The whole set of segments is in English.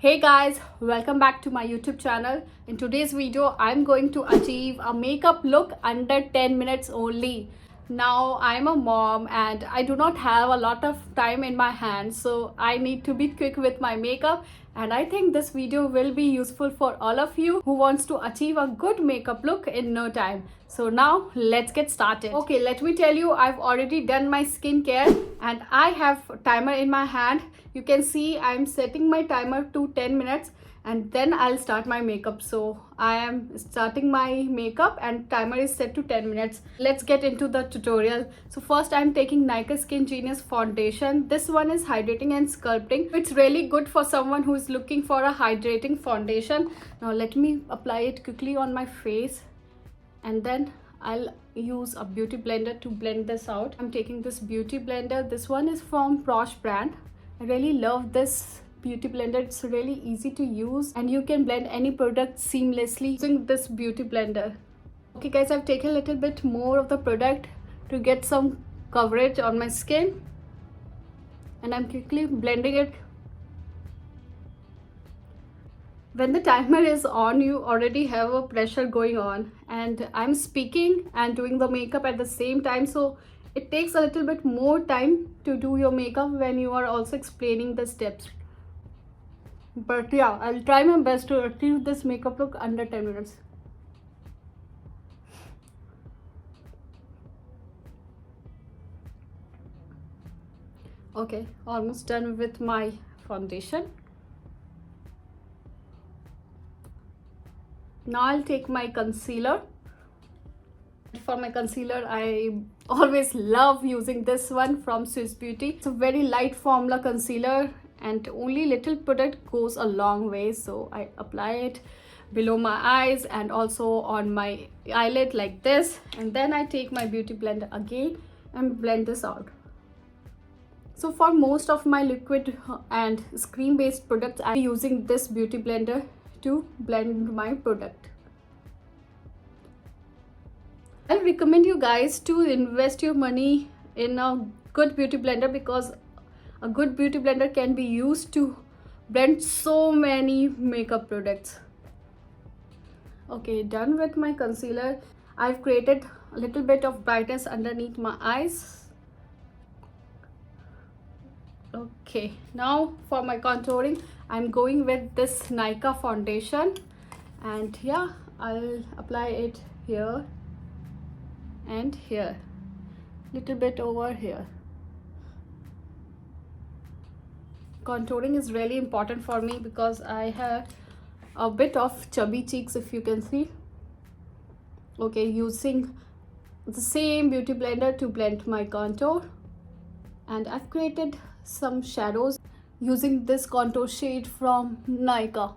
Hey guys, welcome back to my YouTube channel. In today's video, I'm going to achieve a makeup look under 10 minutes only. Now, I'm a mom and I do not have a lot of time in my hands, so I need to be quick with my makeup. And I think this video will be useful for all of you who wants to achieve a good makeup look in no time. So now, let's get started. Okay, let me tell you, I've already done my skincare and I have a timer in my hand. You can see I'm setting my timer to 10 minutes and then I'll start my makeup. So I am starting my makeup and timer is set to 10 minutes. Let's get into the tutorial. So first I'm taking Nykaa Skin Genius foundation. This one is hydrating and sculpting. It's really good for someone who is looking for a hydrating foundation. Now let me apply it quickly on my face and then I'll use a beauty blender to blend this out. I'm taking this beauty blender. This one is from Prosh brand. I really love this beauty blender. It's really easy to use and you can blend any product seamlessly using this beauty blender. Okay guys, I've taken a little bit more of the product to get some coverage on my skin and I'm quickly blending it. When the timer is on, you already have a pressure going on and I'm speaking and doing the makeup at the same time, so it takes a little bit more time to do your makeup when you are also explaining the steps. But yeah, I'll try my best to achieve this makeup look under 10 minutes. Okay, almost done with my foundation. Now I'll take my concealer. For my concealer, I always love using this one from Swiss Beauty. It's a very light formula concealer and only little product goes a long way. So I apply it below my eyes and also on my eyelid like this. And then I take my beauty blender again and blend this out. So for most of my liquid and cream based products, I'm using this beauty blender to blend my product. I recommend you guys to invest your money in a good beauty blender because a good beauty blender can be used to blend so many makeup products. Okay, done with my concealer. I've created a little bit of brightness underneath my eyes. Okay, now for my contouring, I'm going with this Nykaa foundation and yeah, I'll apply it here and here, little bit over here. Contouring is really important for me because I have a bit of chubby cheeks, if you can see. Okay, using the same beauty blender to blend my contour, and I've created some shadows using this contour shade from Nykaa.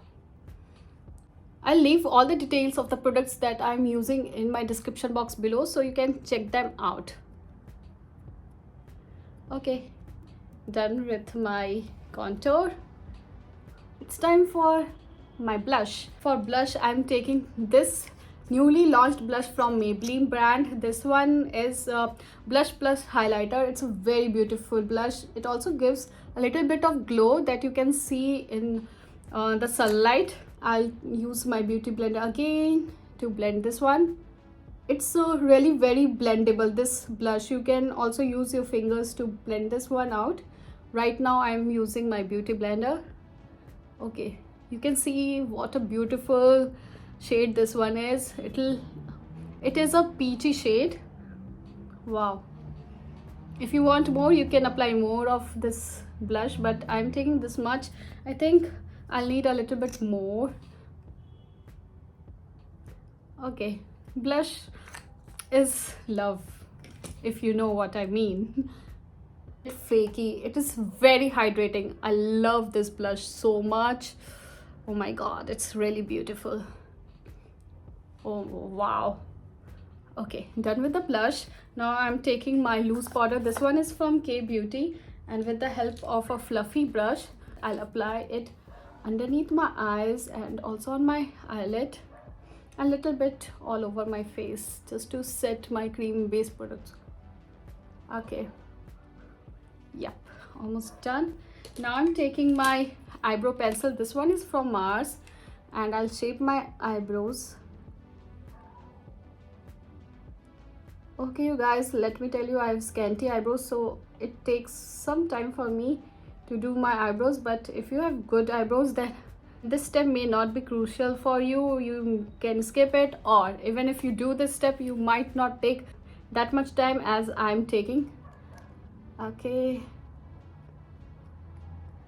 I'll leave all the details of the products that I'm using in my description box below so you can check them out. Okay, done with my contour. It's time for my blush. For blush, I'm taking this newly launched blush from Maybelline brand. This one is Blush Plus Highlighter. It's a very beautiful blush. It also gives a little bit of glow that you can see in the sunlight. I'll use my beauty blender again to blend this one. It's really very blendable, this blush. You can also use your fingers to blend this one out. Right now I'm using my beauty blender. Okay, you can see what a beautiful shade this one is. It is a peachy shade. Wow. If you want more, you can apply more of this blush, but I'm taking this much. I think I'll need a little bit more. Okay, blush is love, if you know what I mean. Fakey, it is very hydrating. I love this blush so much. Oh my god, it's really beautiful. Oh wow. Okay, done with the blush. Now I'm taking my loose powder. This one is from K Beauty, and with the help of a fluffy brush, I'll apply it underneath my eyes and also on my eyelid, a little bit all over my face, just to set my cream based products. Okay, yep, almost done. Now I'm taking my eyebrow pencil. This one is from Mars, and I'll shape my eyebrows. Okay, you guys, let me tell you, I have scanty eyebrows, so it takes some time for me to do my eyebrows. But if you have good eyebrows, then this step may not be crucial for you. You can skip it, or even if you do this step, you might not take that much time as I'm taking. Okay,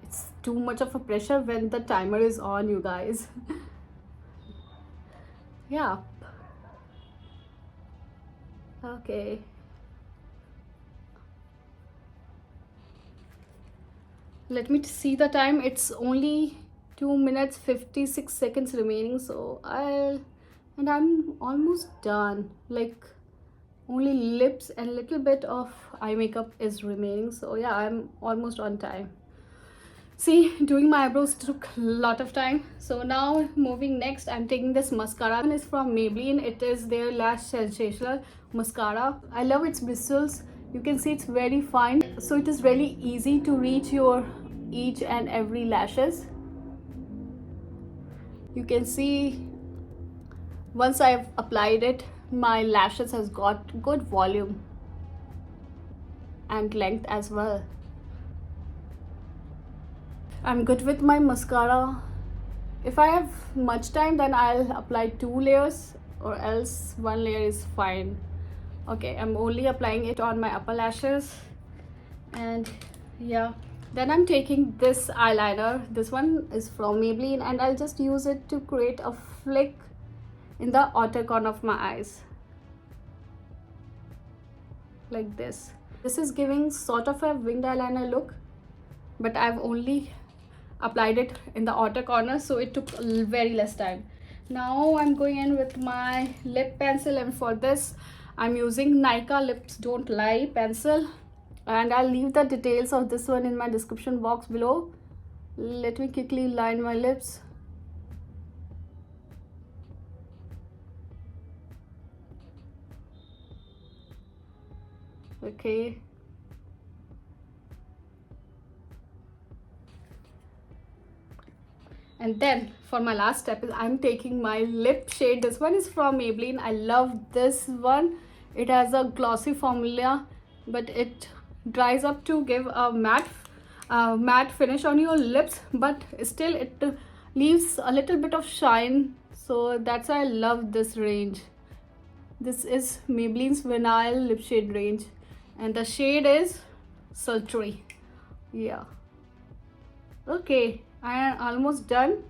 it's too much of a pressure when the timer is on, you guys. Yeah. Okay, let me see the time. It's only 2 minutes 56 seconds remaining, so I'm almost done. Like, only lips and little bit of eye makeup is remaining, so yeah, I'm almost on time. See, doing my eyebrows took a lot of time. So now moving next, I'm taking this mascara. This one is from Maybelline. It is their Lash Sensational mascara. I love its bristles. You can see it's very fine, so it is really easy to reach your each and every lashes. You can see once I've applied it, my lashes has got good volume and length as well. I'm good with my mascara. If I have much time, then I'll apply 2 layers, or else 1 layer is fine. Okay, I'm only applying it on my upper lashes. And yeah, then I'm taking this eyeliner. This one is from Maybelline, and I'll just use it to create a flick in the outer corner of my eyes, like this. This is giving sort of a winged eyeliner look, but I've only applied it in the outer corner, so it took very less time. Now I'm going in with my lip pencil, and for this I'm using Nika Lips Don't Lie pencil, and I'll leave the details of this one in my description box below. Let me quickly line my lips. Okay, and then for my last step is I'm taking my lip shade. This one is from Maybelline. I love this one. It has a glossy formula, but it dries up to give a matte finish on your lips, but still it leaves a little bit of shine, so that's why I love this range. This is Maybelline's Vinyl lip shade range, and the shade is Sultry. Yeah. Okay, I am almost done,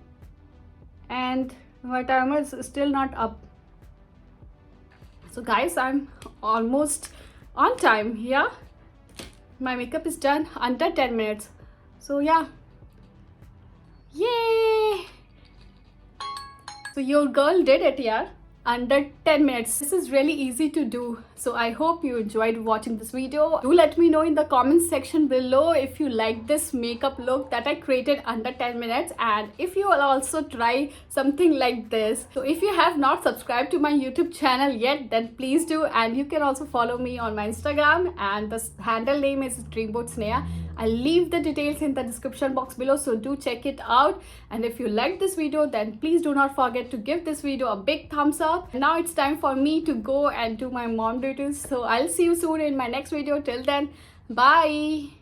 and my timer is still not up. So guys, I'm almost on time. Yeah, my makeup is done under 10 minutes. So yeah, yay! So your girl did it, yeah, under 10 minutes. This is really easy to do. So I hope you enjoyed watching this video. Do let me know in the comments section below if you like this makeup look that I created under 10 minutes, and if you will also try something like this. So if you have not subscribed to my YouTube channel yet, then please do, and you can also follow me on my Instagram, and the handle name is Dreamboatsneha. I'll leave the details in the description box below, so do check it out. And if you like this video, then please do not forget to give this video a big thumbs up. Now it's time for me to go and do my mom duties, so I'll see you soon in my next video. Till then, bye.